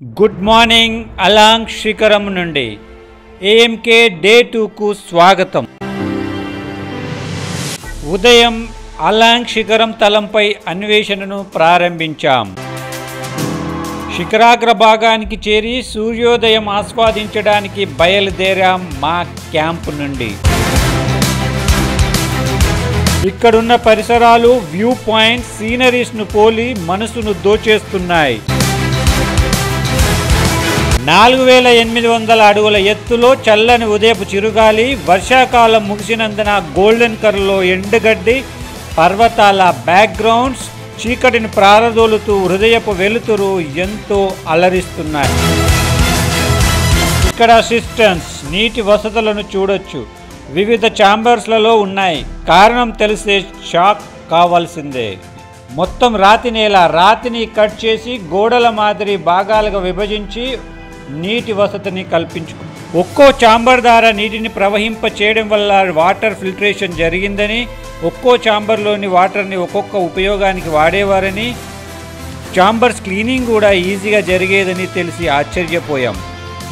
Good morning along శిఖరం నుండి ఏఎంకే day 2కు స్వాగతం. ఉదయం అలాంగ్ శిఖరం తలంపై అన్వేషణను ప్రారంభించాం. శిఖరాగ్ర భాగానికి చేరి సూర్యోదయం ఆస్వాదించడానికి బయలుదేరాం మా క్యాంపు నుండి. ఇక్కడున్న పరిసరాలు, వ్యూ పాయింట్స్, సీనరీస్ను పోలి మనసును దోచేస్తున్నాయి. 4800 అడుగుల ఎత్తులో చల్లని ఉదయపు చిరుగాలి, వర్షాకాలం ముగిసినందున గోల్డెన్ కలర్లో ఎండుగడ్డి, పర్వతాల బ్యాక్గ్రౌండ్స్ చీకటిని ప్రారదోలుతూ హృదయపు వెలుతురు ఎంతో అలరిస్తున్నాయి. ఇక్కడ సిస్టమ్స్, నీటి వసతులను చూడొచ్చు. వివిధ ఛాంబర్స్లలో ఉన్నాయి. కారణం తెలిసే షాక్ కావాల్సిందే. మొత్తం రాతి నేల. రాతిని కట్ చేసి గోడల మాదిరి భాగాలుగా విభజించి నీటి వసతిని కల్పించుకు ఒక్కో ఛాంబర్ ద్వారా నీటిని ప్రవహింప చేయడం వల్ల వాటర్ ఫిల్టరేషన్ జరిగిందని, ఒక్కో ఛాంబర్లోని వాటర్ని ఒక్కొక్క ఉపయోగానికి వాడేవారని, ఛాంబర్స్ క్లీనింగ్ కూడా ఈజీగా జరిగేదని తెలిసి ఆశ్చర్యపోయాం.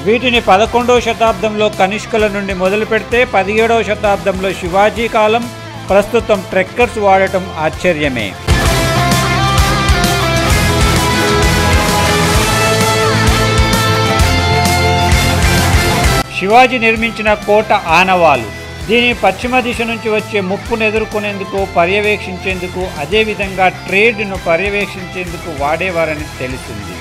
వీటిని 11వ శతాబ్దంలో కనిష్కల నుండి మొదలు పెడితే 17వ శతాబ్దంలో శివాజీ కాలం, ప్రస్తుతం ట్రెక్కర్స్ వాడటం ఆశ్చర్యమే. శివాజీ నిర్మించిన కోట ఆనవాలు. దీని పశ్చిమ దిశ నుంచి వచ్చే ముప్పును ఎదుర్కొనేందుకు, పర్యవేక్షించేందుకు, అదేవిధంగా ట్రేడ్ను పర్యవేక్షించేందుకు వాడేవారని తెలిసింది.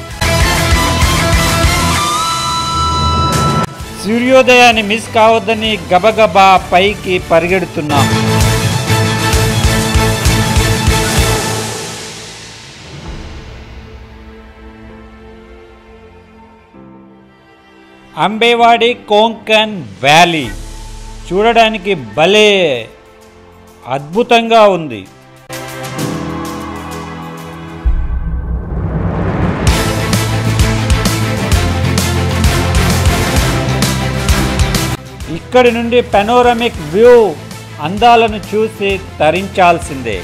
సూర్యోదయాన్ని మిస్ కావద్దని గబగబా పైకి పరిగెడుతున్నాం. అంబేవాడి కోంకన్ వ్యాలీ చూడడానికి భలే అద్భుతంగా ఉంది. ఇక్కడి నుండి పెనోరమిక్ వ్యూ అందాలను చూసి తరించాల్సిందే.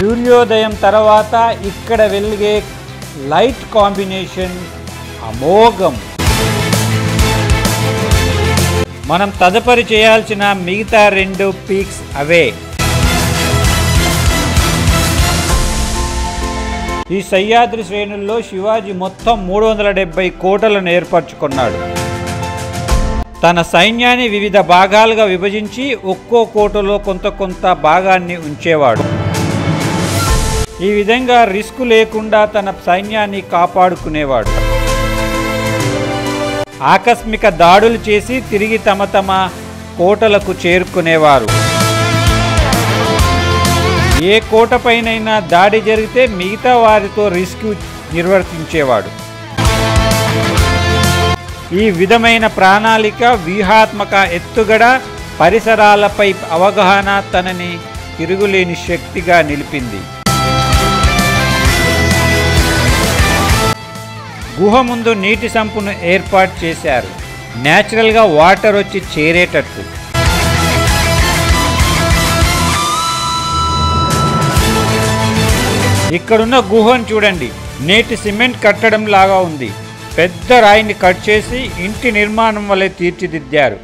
సూర్యోదయం తర్వాత ఇక్కడ వెలిగే లైట్ కాంబినేషన్ అమోఘం. మనం తదుపరి చేయాల్సిన మిగతా 2 పీక్స్ అవే. ఈ సహ్యాద్రి శ్రేణుల్లో శివాజీ మొత్తం 370 కోటలను ఏర్పరచుకున్నాడు. తన సైన్యాన్ని వివిధ భాగాలుగా విభజించి ఒక్కో కోటలో కొంత భాగాన్ని ఉంచేవాడు. ఈ విధంగా రిస్క్ లేకుండా తన సైన్యాన్ని కాపాడుకునేవాడు. ఆకస్మిక దాడులు చేసి తిరిగి తమ కోటలకు చేరుకునేవారు. ఏ కోటపైనైనా దాడి జరిగితే మిగతా వారితో రెస్క్యూ నిర్వర్తించేవాడు. ఈ విధమైన ప్రణాళిక, వ్యూహాత్మక ఎత్తుగడ, పరిసరాలపై అవగాహన తనని తిరుగులేని శక్తిగా నిలిపింది. గుహ ముందు నీటి సంపును ఏర్పాటు చేశారు, న్యాచురల్గా వాటర్ వచ్చి చేరేటట్టు. ఇక్కడున్న గుహను చూడండి. నేటి సిమెంట్ కట్టడం లాగా ఉంది. పెద్ద రాయిని కట్ చేసి ఇంటి నిర్మాణం వలె తీర్చిదిద్దారు.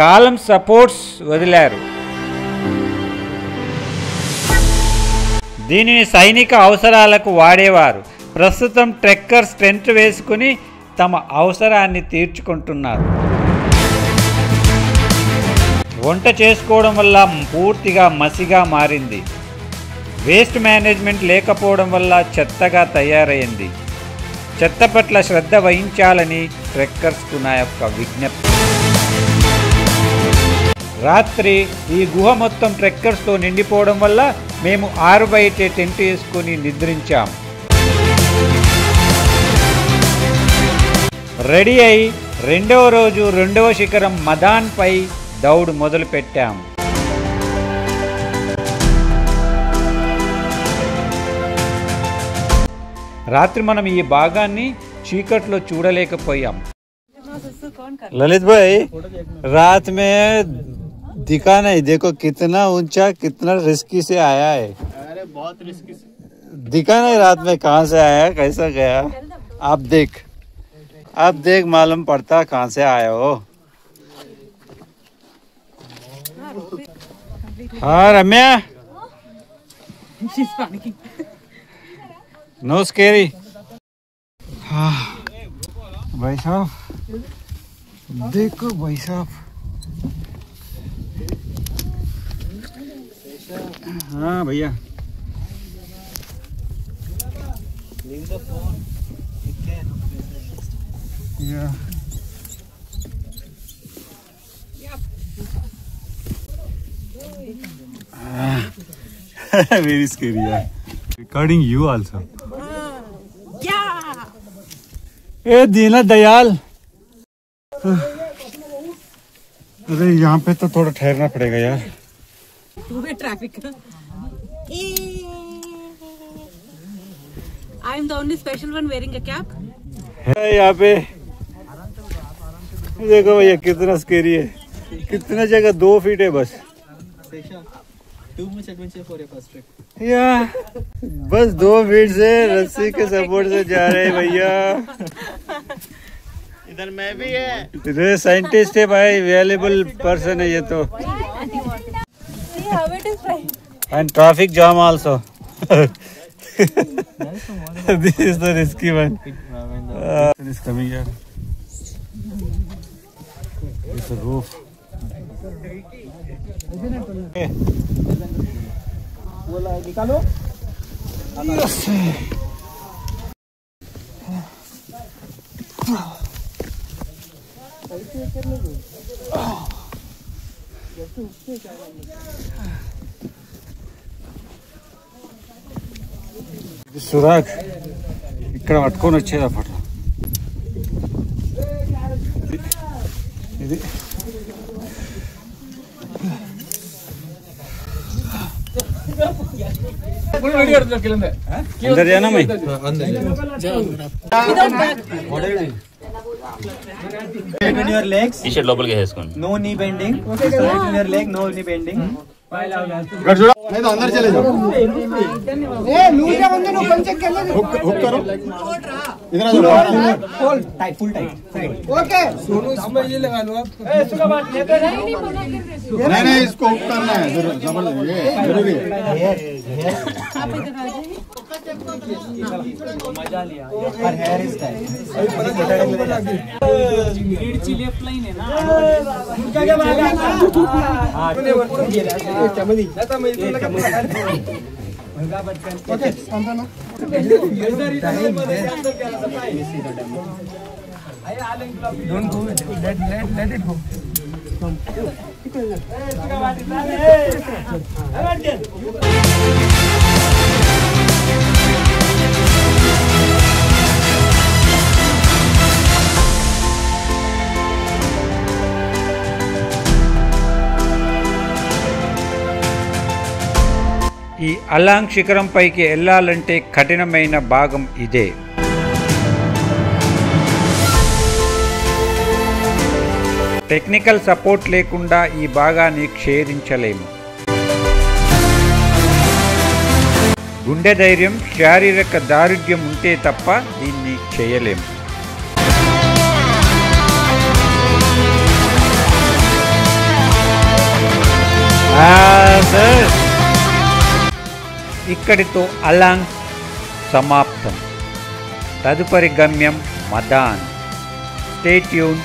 కాలం సపోర్ట్స్ వదిలారు. దీనిని సైనిక అవసరాలకు వాడేవారు. ప్రస్తుతం ట్రెక్కర్స్ టెంట్ వేసుకుని తమ అవసరాన్ని తీర్చుకుంటున్నారు. వంట చేసుకోవడం వల్ల పూర్తిగా మసిగా మారింది. వేస్ట్ మేనేజ్మెంట్ లేకపోవడం వల్ల చెత్తగా తయారైంది. చెత్త పట్ల శ్రద్ధ వహించాలని ట్రెక్కర్స్కు నా యొక్క విజ్ఞప్తి. రాత్రి ఈ గుహ మొత్తం ట్రెక్కర్స్తో నిండిపోవడం వల్ల మేము 6 బయటే టెంట్ వేసుకొని నిద్రించాం. రెడీ అయి 2వ రోజు 2వ శిఖరం మదాన్పై దౌడు మొదలుపెట్టాం. రాత్రి మనం ఈ భాగాన్ని చీకట్లో చూడలేకపోయాం. ललित भाई, रात में दिखा नहीं, देखो कितना ऊंचा, कितना रिस्की से आया है। अरे बहुत रिस्की दिखा नहीं रात में कहाँ से आया कैसा गया आप देख मालूम पड़ता कहाँ से आए हो। हाँ रम्या नो स्केरी। हाँ भाई साहब देखो भाई साहब। हाँ भैया Yeah. Very scary. Yeah. Recording you also. Yeah. ए दीना दयाल। अरे यहाँ पे तो थोड़ा ठहरना पड़ेगा यार। Traffic. I am the only special one wearing a cap. है यहाँ पे देखो भैया कितना स्केरी है। कितना जगह 2 फीट है बस। Too much adventure for your first trip. या बस 2 फीट से रस्सी के सपोर्ट से जा रहे हैं भैया। इधर मैं भी है। इधर साइंटिस्ट है भाई, वैल्यूएबल पर्सन है ये तो। And traffic jam also. This is the risky one. It is coming here. It's a roof. निकालो। Yes. సురాగ్ ఇక్కడ పట్టుకొని వచ్చేది అప్పట్లో ఇది अंदर जाना मैं Between your legs. टी-शर्ट లోపలికి వేసుకోండి. No knee bending. Between your leg, no knee bending. नहीं तो अंदर चले जाओ। हुक करो। इधर आ जाओ। Tight, full tight. नहीं इसको हुक करना है जरूरी है। मजा लिया। Her hair is tight. Left line है ना। Don't go with it. Let it go. ఈ అలాంగ్ శిఖరం పైకి వెళ్ళాలంటే కఠినమైన భాగం ఇదే. టెక్నికల్ సపోర్ట్ లేకుండా ఈ భాగాన్ని ఛేదించలేము. గుండె ధైర్యం, శారీరక దారుఢ్యం ఉంటే తప్ప దీన్ని చేయలేము. ఇక్కడితో అలాంగ్ సమాప్తం. తదుపరి గమ్యం మదాన్. Stay tune.